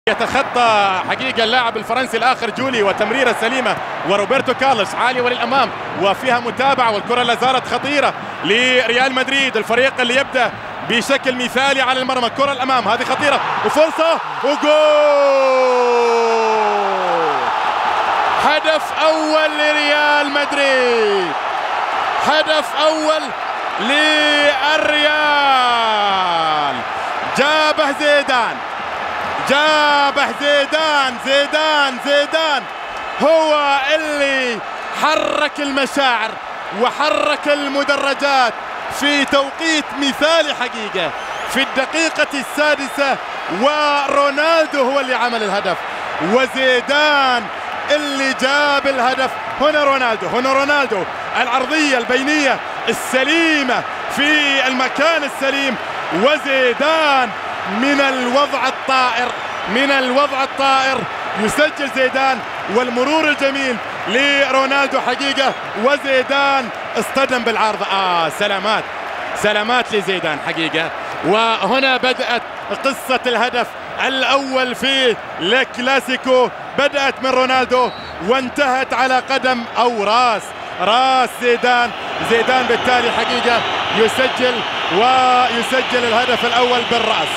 يتخطى حقيقة اللاعب الفرنسي الآخر جولي وتمريرة سليمة وروبرتو كارلوس عالية وللأمام وفيها متابعة والكرة لا زالت خطيرة لريال مدريد الفريق اللي يبدأ بشكل مثالي على المرمى. الكرة الأمام هذه خطيرة وفرصة وجول. هدف أول لريال مدريد، هدف أول للريال. جابه زيدان هو اللي حرك المشاعر وحرك المدرجات في توقيت مثالي حقيقة في الدقيقة السادسة، ورونالدو هو اللي عمل الهدف وزيدان اللي جاب الهدف. هنا رونالدو العرضية البينية السليمة في المكان السليم، وزيدان من الوضع الطائر يسجل زيدان، والمرور الجميل لرونالدو حقيقة، وزيدان اصطدم بالعارضة. سلامات لزيدان حقيقة. وهنا بدأت قصة الهدف الأول في الكلاسيكو، بدأت من رونالدو وانتهت على قدم أو راس زيدان بالتالي حقيقة يسجل الهدف الأول بالرأس.